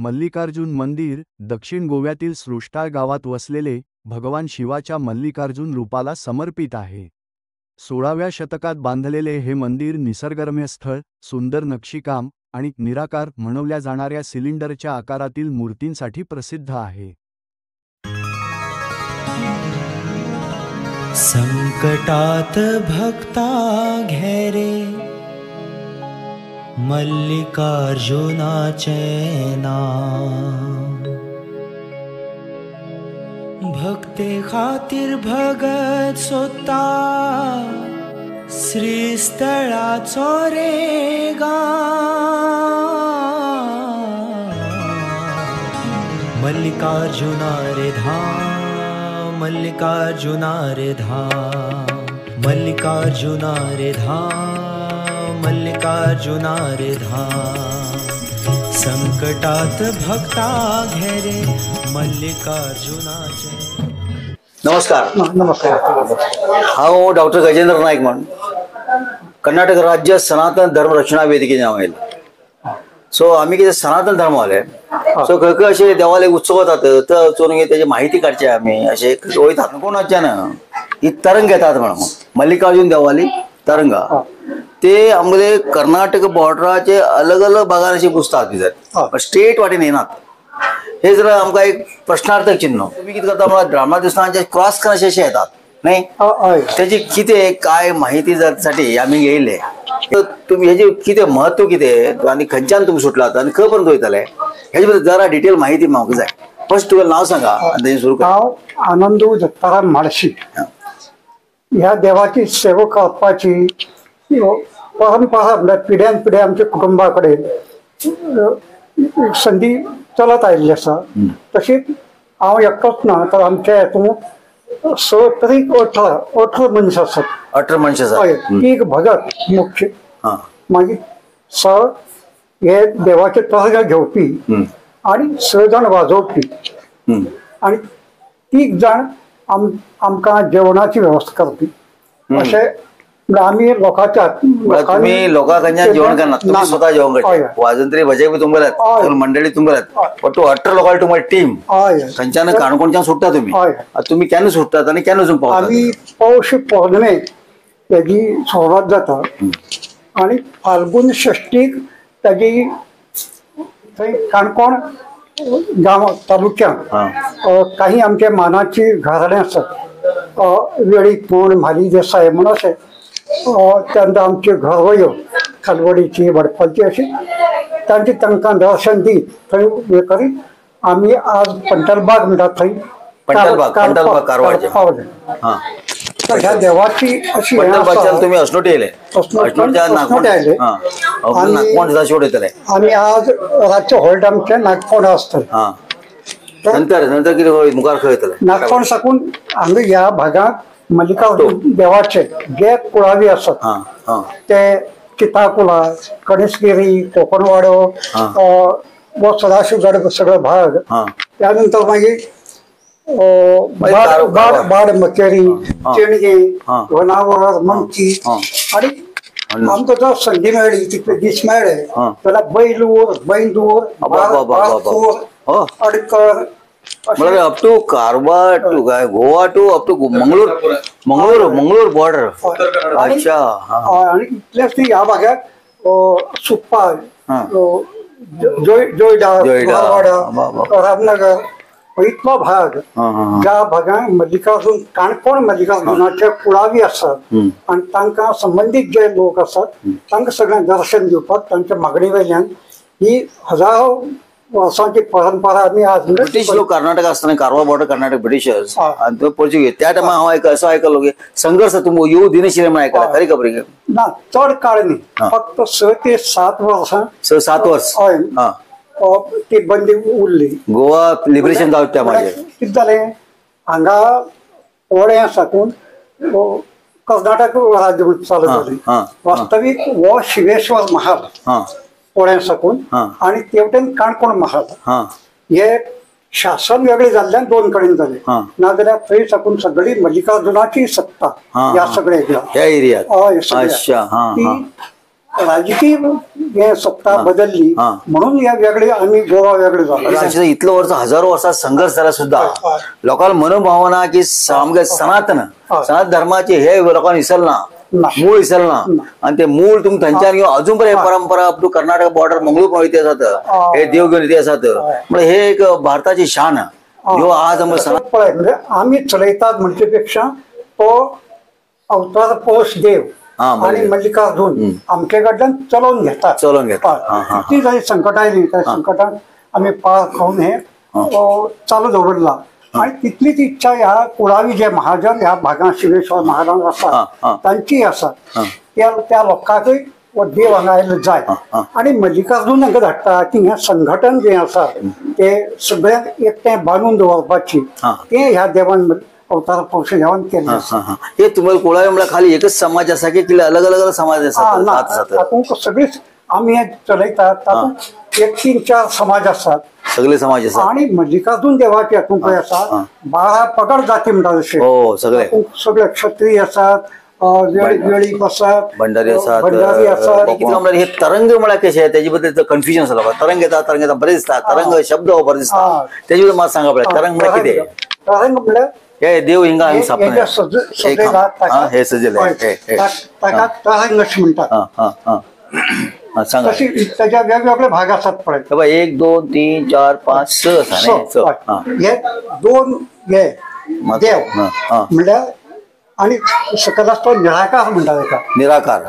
मल्लिकार्जुन मंदिर दक्षिण गोव्यातील सृष्टाळ गावात वसलेले भगवान शिवाच्या मल्लिकार्जुन रूपाला समर्पित आहे. 16व्या शतकात बांधलेले हे मंदिर निसर्गरम्य स्थळ, सुंदर नक्षीकाम आणि निराकार म्हणवल्या जाणाऱ्या सिलिंडरच्या आकारातील मूर्तींसाठी प्रसिद्ध आहे. संकटात भक्ता घेरे मल्लिकार्जुनाचे नाम. भक्ते खातीर भगत सोदता श्रीस्थळाचो रे गांव. मल्लिकार्जुना रे धाम, मल्लिकार्जुना रे धाम, मल्लिकार्जुना रे धाम, मल्लिकार्जुना रे धाम. संकटात भक्ता घेरे मल्लिकार्जुनाचे. नमस्कार. नमस्कार. हांव डॉक्टर गजेंद्र नायक म्हणून कर्नाटक राज्य सनातन धर्म रक्षणा वेदिकेचें हांव येयला. सो आमी कितें सनातन धर्म वाले, सो खंय खंय अशे देवाले उत्सव जातात थंय वचून तेजी म्हायती काडची आमी अशे वयतात. कोण वचचे ना, ही तरंग येतात म्हणून मल्लिकार्जुन देवाली तरंगा ते आमगे कर्नाटक बॉर्डराचे अलग अलग भागान अशी पुजतात भितर, स्टेट वाटेन येनात. हे जर आमकां एक प्रश्नार्थक चिन्ह. तुम्ही कितें करता म्हळ्यार ब्राह्मणादिस्थानाचे क्रॉस करून अशे येतात न्ही, त्याची कितें काय माहिती साठी आमी घेयले. तर तुम्ही हेजे कितें महत्व कितें आनी खंयच्यान तुम्ही सुटलात आनी खंय पर्यंत वयतले हेजे बद्दल जरा डिटेल माहिती म्हाका जाय. फर्स्ट तुवें नांव सांगा आनी तें सुरू कर. हांव आनंदू दत्ताराम म्हाळशी. ह्या देवाची सेवा करपाची परंपरा म्हणजे पिढ्यान पिढ्या आमच्या कुटुंबा कडेन संधी चलत आयिल्ली आसा. तशीच हांव एकटोच ना, तर आमच्या हातूंत 18 मनीस आसात. 18 मनीस आसात. एक भगत मुख्य, मागीर 6 हे देवाचे तरंग घेवपी आणि 6 जाण वाजोवपी आणि 3 जाण आमकां जेवणाची वेवस्था करपी. अशे आमी लोकांच्या तुम्ही लोकां कडच्यान जेवण करनात, तुम्ही स्वता जेवण करता. वाजंत्री भजे बी तुमगेल्यात, मंडळी तुमगेल्यात, बट तूं 18 लोकांची तुम्हाला टीम खंयच्यान काणकोणच्यान सुट्टा तुम्ही. तुम्ही केन्ना सुट्टात आनी केन्ना वचून पावतात? आमी पौष पौर्णिमे तेजी सुरवात जाता आणि फाल्गुन षष्टीक ताजी थंय काणकोण गांव तालुक्यांत काही आमचे मानाची घराणें आसात. वेळीक म्हूण, म्हाली देसाय म्हूण अशें. त्यानंतर आमच्यो घरवयो खालवडीची, वडपलची अशी तांची तांकां दर्शन दी थंय हे करीत आमी आज पंटलबाग म्हणटात थंय पावले. ह्या देवाची अशी तुम्ही अस्नोटी येयले, आमी आज रातचे हॉल्ट आमचे नागपण आसतले. नंतर कितें मुखार खंय वयतले? नागपण साकून हांगा ह्या भागांत मल्लिकार्जुन देवाचे जे कुळावी आसात ते चिताकुला, कणेसगिरी, कोकणवाडो व सदाशिवगड सगळो भाग. त्यानंतर मागीर बाड मकेरी, चेणगे, वनावर, मंकी आणि आमकां जर संधी मेळ्ळी, तितले दीस मेळ्ळे जाल्यार Bailur, Byndoor, Adkar, up to Karwar to Goa to up to Mangalore border. अच्छा. आणि इतलेच ती ह्या भागात सुप्पा, जोयडा, रामनगर इतलो भाग ज्या भागात मल्लिकार्जुन काणकोण मल्लिकार्जुनाचे कुळावी आसात आणि तांकां संबंधीत जे लोक आसात तांकां सगळ्यांक दर्शन दिवपाक तांच्या मागणी वयल्यान ही हजारो वर्सांची परंपरा आमी आज. ब्रिटीश लोक कर्नाटक आसतना कारवार बॉर्डर कर्नाटक ब्रिटिशर्स आणि पोर्चुगीज त्या टायमार हांव असो आयकलो की संघर्ष तुम्ही येऊ दिनशिरे म्हणून आयकला. खरी खबर ना, चड काळ न्ही, फक्त 6 ते 7 वर्सां. 7 वर्स ती बंदी उरली. गोवा लिबरेशन जावचे त्या मागीर कितें जालें, हांगा ओड्या साकून कर्नाटक राज्य चालू जाली. वास्तवीक हो शिवेश्वर महाल ओड्या साकून आणि तेवटेन काणकोण महाल हे शासन वेगळे जाल्ल्यान 2 कडेन जाले. नाजाल्यार थंय साकून सगळी मल्लिकार्जुनाची सत्ता ह्या सगळ्या एरियांत. राजकीय सत्ता बदलली हा. म्हणून या वेगळे आम्ही गोवा वेगळे झालो. राजकीय इतलं वर्ष हजारो वर्षात संघर्ष झाला सुद्धा लोकांना मनोभावना की सनातन धर्माचे हे लोकांना विसरला नाही. मूळ विसरला आणि ते मूळ तुम्ही थंच्यान घेऊन अजून पण हे परंपरा up to Karnataka border Mangalore इतिहासात हे देव घेऊन इतिहासात म्हणजे हे एक भारताची शान जो आज म्हणजे आम्ही चलयतात म्हणण्यापेक्षा तो अवतार पोष देव हा, आणि मल्लिकार्जुन आमच्याकडनं चलवून घेतात. चलवून घेतात. ती काही संकट आली त्या संकटात आम्ही पार खाऊन हे चालू दौडला आणि तिथलीच इच्छा या कुळावी जे महाजन ह्या भागात शिवेश्वर महाराज असतात त्यांची असतात त्या लोकांचे देव हांगायला जाय आणि मल्लिकार्जुन हांगा धाडटा की हे संघटन जे आसा ते सगळ्यांक एकटें बांदून दवरपाची ते ह्या देवान अवतार पक्ष जेवण केले. हे तुम्हाला कोळावे म्हणल्यार खाली एकच समाज असा की अलग अलग समाज असतात तातूंत सगळीच आम्ही हे चलयतात तातूंत 1-3-4 समाज असतात सगळे समाज असतात आणि मल्लिकार्जुन देवाचे हातूंत पळय आसा 12 पगड जाती म्हणटा जशे हो सगळे सगळे क्षत्रिय असतात वेळीप असतात भंडारी असतात भंडारी असतात. हे तरंग मला कसे आहे त्याची बद्दल कन्फ्युजन झालं तरंग येतात बरेच दिसतात तरंग शब्द बरेच दिसतात त्याच्याबद्दल मला सांगा पडेल तरंग म्हणजे किती तरंग म्हणल्यार हे देव हिंगा आम्ही हे सजेल तरंग अशें म्हणटात. सांगा तशी त्याच्या वेगवेगळे भाग असतात पळय 1 2 3 4 5 6 हे 2 हे देव म्हणल्यार आणि सकल तो निराकार म्हणतात एका निराकार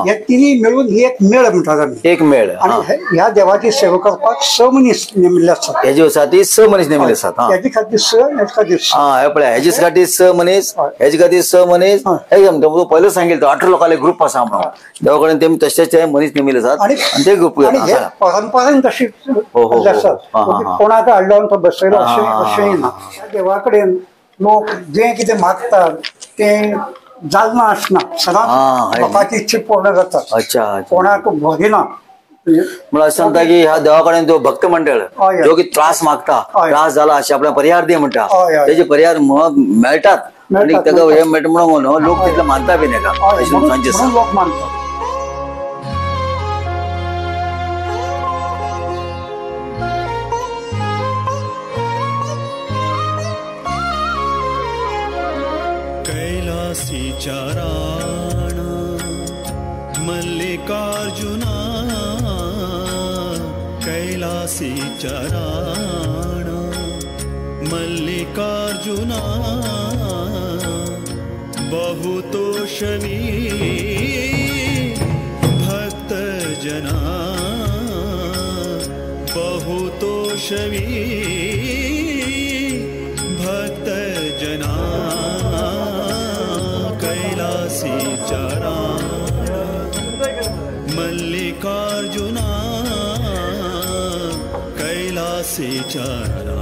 हे तिन्ही मिळून ही एक मेळ म्हणतात आम्ही एक मेळ आणि ह्या देवाची सेवा करपाक 6 मनीस नेमिल्ले असतात. ह्याच्यासाठी 6 मनीस नेमिल्ले असतात याची खातीर 6 याची खातीर 6 हे पळय ह्याच्यासाठी 6 मनीस ह्याची खातीर 6 मनीस एकदम तो पहिले सांगेल 18 लोकांले ग्रुप आसा म्हणून देवाकडे ते तशेच मनीस नेमिल्ले असतात आणि ते ग्रुप परंपरेन तशी कोणाक हाडलो तो बसयलो अशेंय ना. देवाकडे लोक जे कितें मागतात ते जालना आसना सदांच लोकांची इच्छा पूर्ण जातात. अच्छा कोणाक भगिना मला असं म्हणता की ह्या देवाकडे तो भक्त मंडळ जो की त्रास मागता त्रास झाला असे आपल्याला पर्याय दे म्हणता त्याचे पर्याय मेळटात आणि ताका हे मेळटा म्हणून लोक तिथलं मानता बी नाही का लोक मानतात. कैलासीच्या राणा मल्लिकार्जुना कैलासीच्या राणा मल्लिकार्जुना बहुतोषणी भक्त जना बहुतोषवी भक्त जना कैलासीच्या राणा मल्लिकार्जुना कैलासीच्या राणा.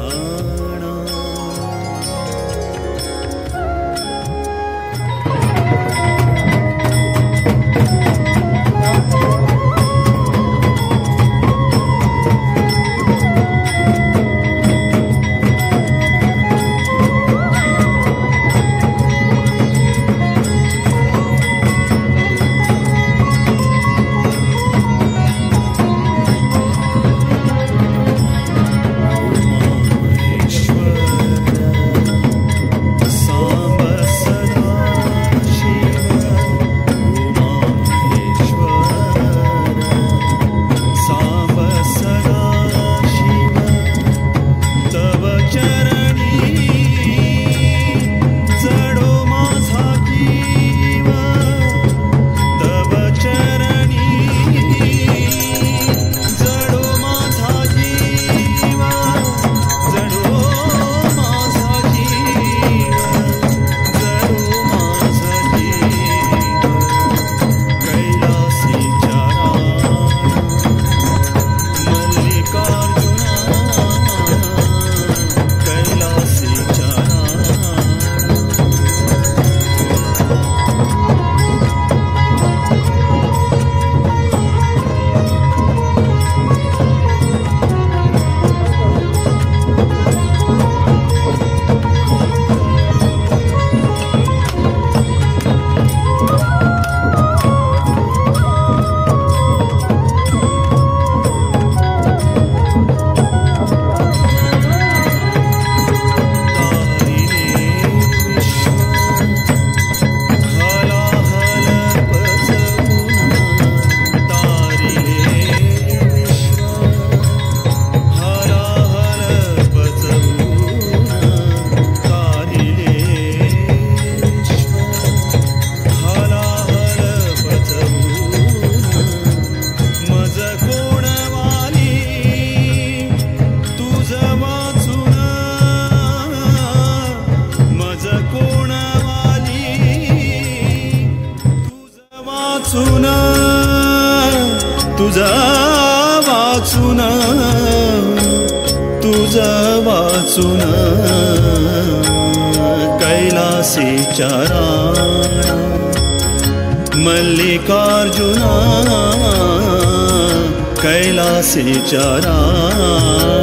तुझ वाचून कैलासीच्या राणा मल्लिकार्जुना कैलासीच्या राणा